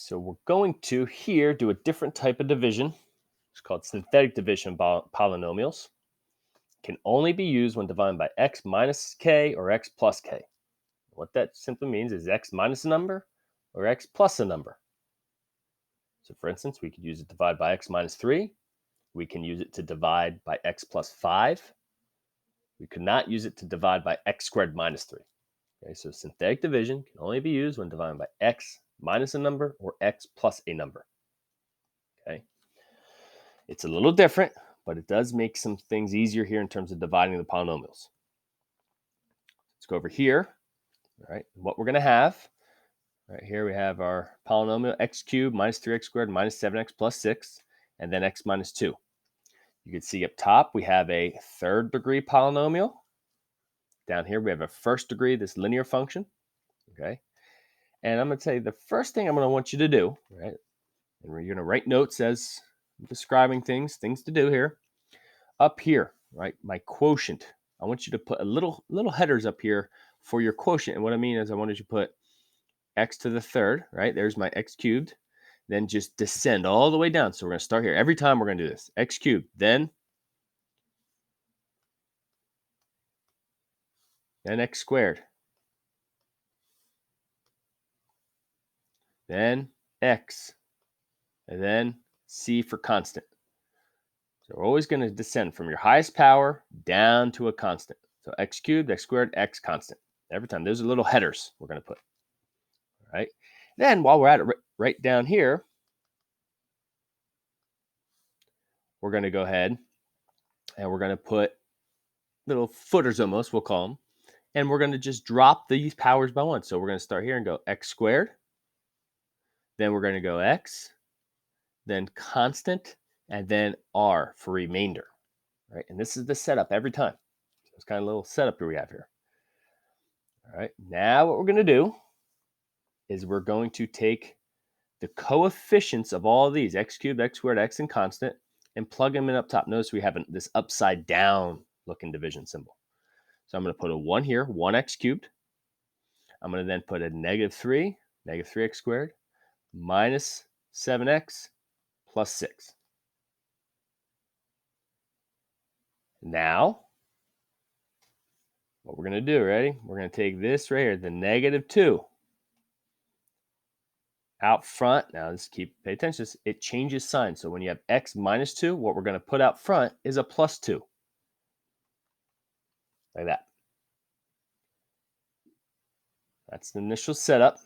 So we're going to here do a different type of division. It's called synthetic division of polynomials. Can only be used when dividing by x minus k or x plus k. What that simply means is x minus a number or x plus a number. So for instance, we could use it to divide by x minus 3. We can use it to divide by x plus 5. We could not use it to divide by x squared minus 3. Okay, so synthetic division can only be used when dividing by x minus a number or x plus a number. Okay, it's a little different, but it does make some things easier here in terms of dividing the polynomials. Let's go over here. All right, what we're going to have right here, we have our polynomial x cubed minus 3x squared minus 7x plus 6, and then x minus 2. You can see up top we have a third degree polynomial. Down here we have a first degree, this linear function. Okay, and I'm going to tell you the first thing I'm going to want you to do, right? And you're going to write notes as I'm describing things to do here. Up here, right, my quotient. I want you to put a little headers up here for your quotient. And what I mean is I wanted you to put x to the third, right? There's my x cubed. Then just descend all the way down. So we're going to start here. Every time we're going to do this. X cubed, then x squared. Then x. And then c for constant. So we're always going to descend from your highest power down to a constant. So x cubed, x squared, x constant. Every time. Those are little headers we're going to put. All right. Then while we're at it, right down here, we're going to go ahead and we're going to put little footers almost, we'll call them. And we're going to just drop these powers by 1. So we're going to start here and go x squared. Then we're going to go x, then constant, and then r for remainder. Right? And this is the setup every time. So it's kind of a little setup we have here. All right. Now what we're going to do is we're going to take the coefficients of all of these, x cubed, x squared, x, and constant, and plug them in up top. Notice we have this upside down looking division symbol. So I'm going to put a 1 here, 1x cubed. I'm going to then put a -3, -3x squared, minus 7x plus 6. Now, what we're going to do, ready? We're going to take this right here, the -2. Out front, now let's pay attention, it changes sign. So when you have x minus 2, what we're going to put out front is a plus 2. Like that. That's the initial setup.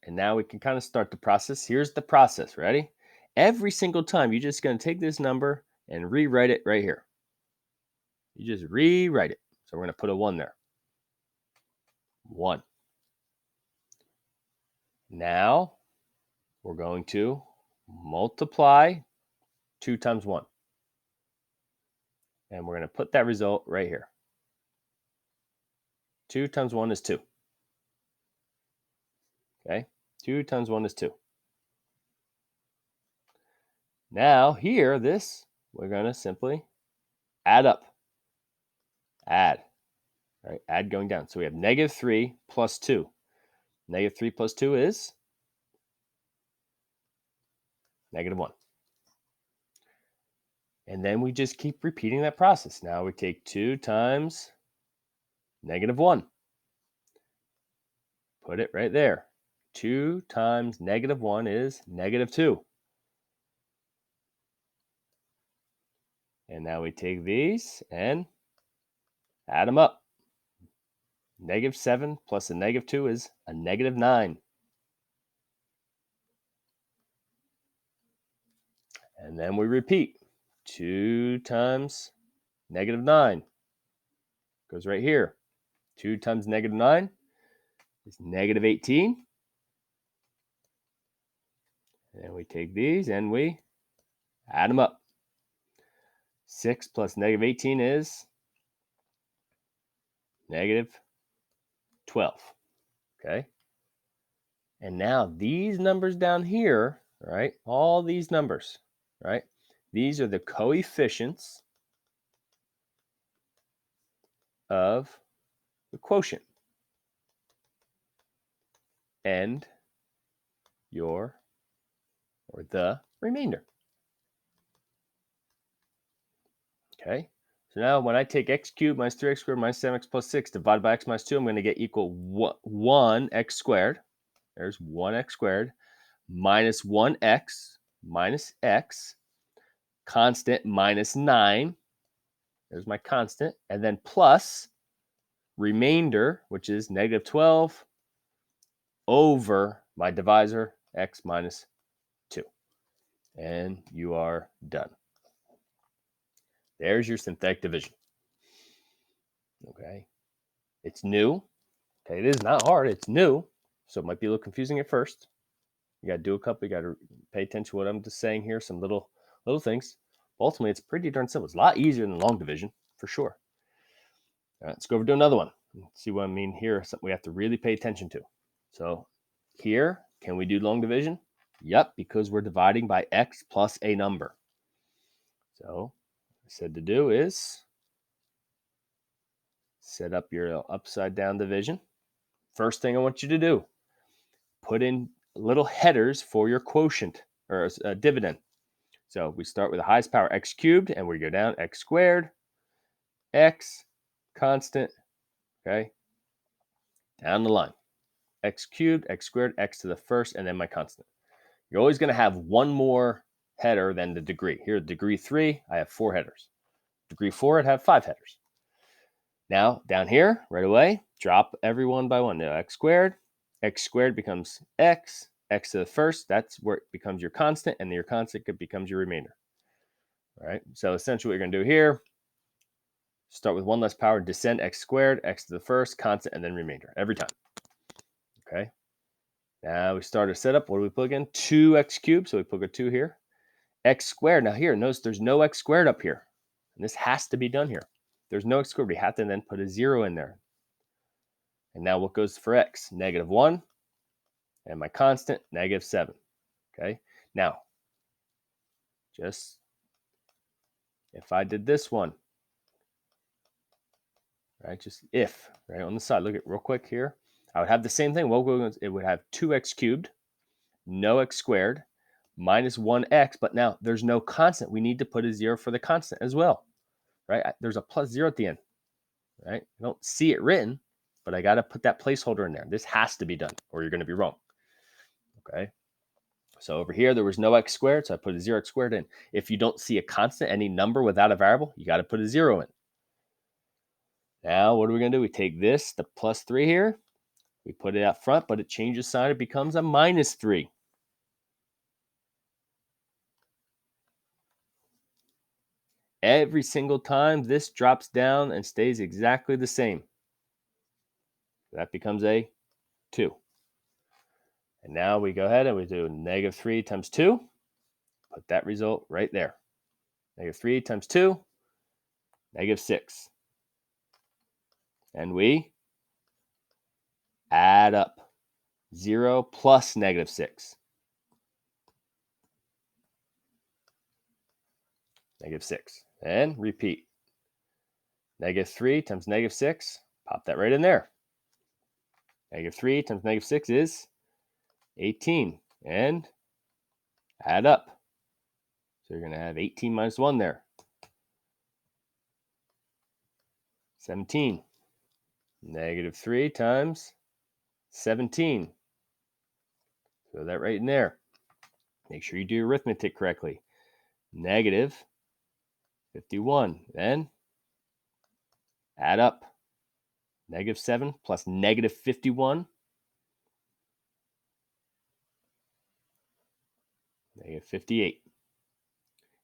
And now we can kind of start the process. Here's the process, ready? Every single time, you're just going to take this number and rewrite it right here. You just rewrite it. So we're going to put a 1 there. 1. Now, we're going to multiply 2 times 1. And we're going to put that result right here. 2 times 1 is 2. Okay? 2 times 1 is 2. Now, here, we're going to simply add up. Add. All right? Add going down. So we have -3 plus 2. -3 plus 2 is -1. And then we just keep repeating that process. Now we take 2 times -1. Put it right there. 2 times -1 is -2. And now we take these and add them up. -7 plus a -2 is a -9. And then we repeat. 2 times -9 goes right here. 2 times -9 is -18. And we take these and we add them up. 6 plus -18 is -12. Okay. And now these numbers down here, right? All these numbers, right? These are the coefficients of the quotient. And your, or the remainder. Okay, so now when I take x cubed minus 3x squared minus 7x plus 6 divided by x minus 2, I'm going to get equal 1x squared. There's 1x squared minus 1x minus x, constant minus 9. There's my constant. And then plus remainder, which is negative 12 over my divisor, x minus 2. And you are done. There's your synthetic division. Okay. It's new. Okay. It is not hard. It's new. So it might be a little confusing at first. You got to do a couple. You got to pay attention to what I'm just saying here. Some little things. But ultimately, it's pretty darn simple. It's a lot easier than long division, for sure. All right, let's go over to another one. See what I mean here. Something we have to really pay attention to. So here, can we do long division? Yep, because we're dividing by x plus a number. So what I said to do is set up your upside down division. First thing I want you to do, put in little headers for your quotient or dividend. So we start with the highest power x cubed and we go down x squared, x, constant, okay, down the line. X cubed, x squared, x to the first, and then my constant. You're always going to have one more header than the degree. Here, degree 3, I have 4 headers. Degree 4, I'd have 5 headers. Now, down here, right away, drop every one by one. Now, x squared becomes x, x to the first, that's where it becomes your constant, and your constant becomes your remainder. All right, so essentially what you're going to do here, start with one less power, descend x squared, x to the first, constant, and then remainder every time. Okay. Now we start our setup. What do we plug in? 2x cubed. So we plug a 2 here. X squared. Now here, notice there's no x squared up here. And this has to be done here. There's no x squared. We have to then put a 0 in there. And now what goes for x? Negative 1. And my constant, negative 7. Okay. Now, just if I did this one, right? Just if, right on the side. Look at real quick here. I would have the same thing. Well, it would have 2x cubed, no x squared, minus 1x, but now there's no constant. We need to put a 0 for the constant as well, right? There's a plus 0 at the end, right? I don't see it written, but I got to put that placeholder in there. This has to be done or you're going to be wrong, okay? So over here, there was no x squared, so I put a 0x squared in. If you don't see a constant, any number without a variable, you got to put a 0 in. Now, what are we going to do? We take this, the plus 3 here, we put it out front, but it changes sign. It becomes a minus 3. Every single time, this drops down and stays exactly the same. That becomes a 2. And now we go ahead and we do negative 3 times 2. Put that result right there. Negative 3 times 2, negative 6. And we add up 0 plus negative 6. Negative 6. And repeat. Negative 3 times negative 6. Pop that right in there. Negative 3 times negative 6 is 18. And add up. So you're going to have 18 minus 1 there. 17. Negative 3 times 17. Throw that right in there. Make sure you do your arithmetic correctly. Negative 51. Then add up. Negative 7 plus negative 51. Negative 58.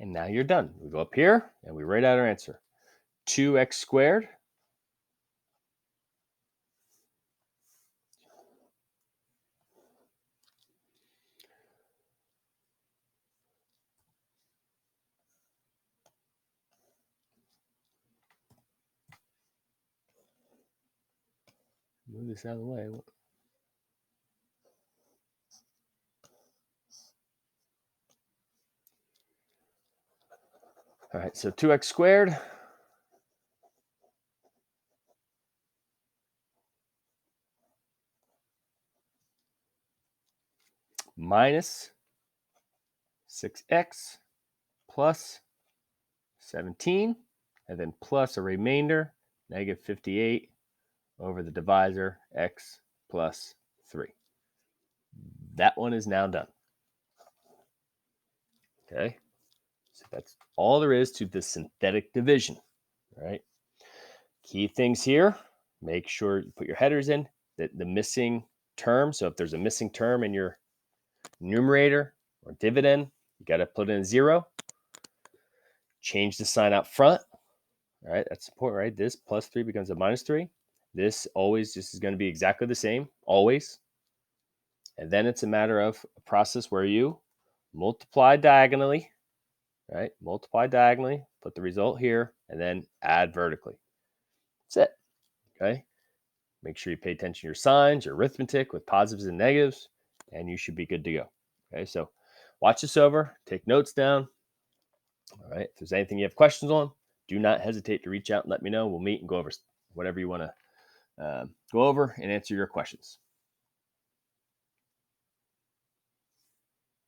And now you're done. We go up here and we write out our answer. 2x squared move this out of the way. All right, so 2x squared minus 6x plus 17, and then plus a remainder, negative 58 over the divisor, x plus 3. That one is now done. Okay, so that's all there is to the synthetic division, right? Key things here, make sure you put your headers in, that the missing term, so if there's a missing term in your numerator or dividend, you got to put in a 0. Change the sign out front. All right, that's important, right? This plus 3 becomes a minus 3. This is going to be exactly the same, always. And then it's a matter of a process where you multiply diagonally, right? Multiply diagonally, put the result here, and then add vertically. That's it, okay? Make sure you pay attention to your signs, your arithmetic with positives and negatives, and you should be good to go. Okay, so watch this over, take notes down. All right, if there's anything you have questions on, do not hesitate to reach out and let me know. We'll meet and go over whatever you want to go over and answer your questions.